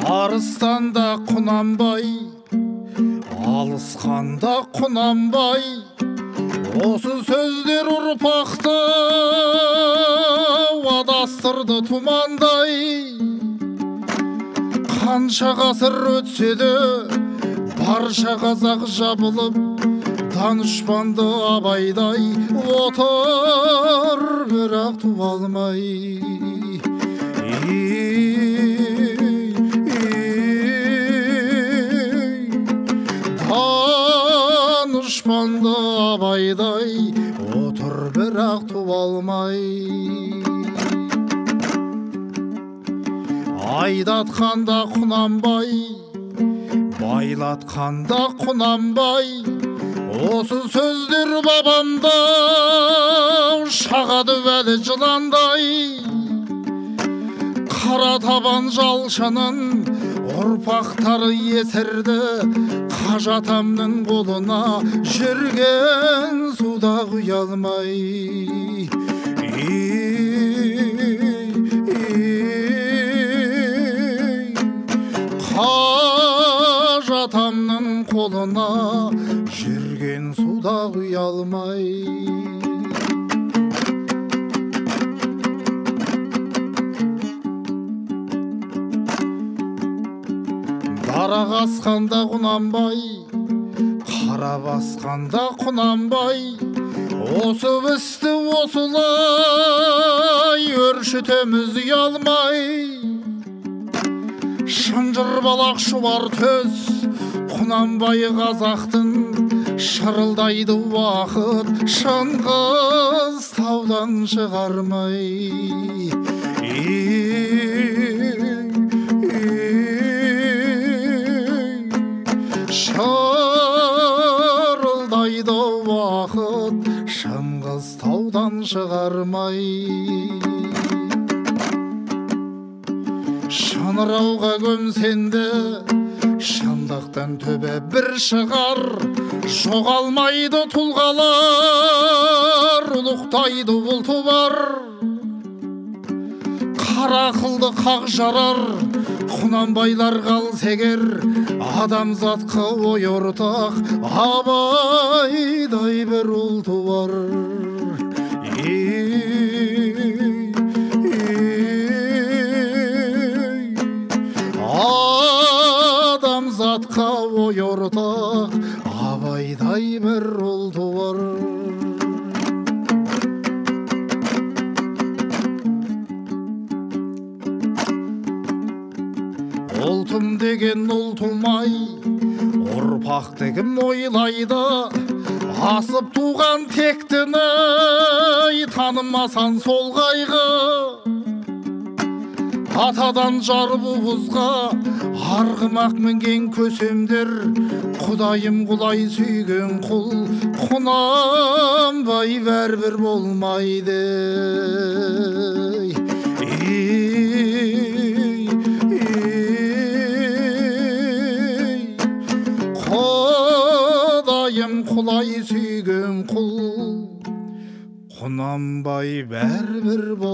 арыстанда Құнанбай, алысқанда Құнанбай, осы сөздер ұрпақты адастырды тұмандай. Қанша ғасыр өтсе де барша қазақ жабылып, данышпанды абайдай отыр, бірақ туа алмай. Данышпанды абайдай отыр, бірақ туа алмай. Айдатқанда Құнанбай, байлатқанда Құнанбай, осы сөздер бабамда шағады әлі жыландай. Қара табан жалшының ұрпақтары есірді, Қажы атамның қолына жүрген суда құя алмай. Қажы атамның қолына жүрген суда құя алмай. Дара асқанда Құнанбай, қара басқанда Құнанбай, осы істі осылай өршітеміз ұялмай. Шынжыр балақ шұбар төс Құнанбай қазақтың, шырылдайды уақыт Шыңғыс таудан шығармай. Шырылдайды уақыт Шыңғыс таудан шығармай. Шыңырауға көмсенді шындықтан төбе бір шығар, жоғалмайды тұлғалар, ұлықтайды ұлты бар. Қара қылды қақ жарар Құнанбайлар қалса егер, адамзатқа ой ортақ абайдай бір ұлты бар. Адамзатқа ой ортақ абайдай бір ұлты бар. Ұлтым деген ұл тумай, ұрпақ деген ойлайды, асып туған тектіні танымасан сол қайғы. Атадан жар буғызға арғымақ мінген көсемдер, Құдайым құлай сүйген құл Құнанбай бәрібір болмайды. Құдайым құлай сүйген құл Құнанбай бәрібір болмайды.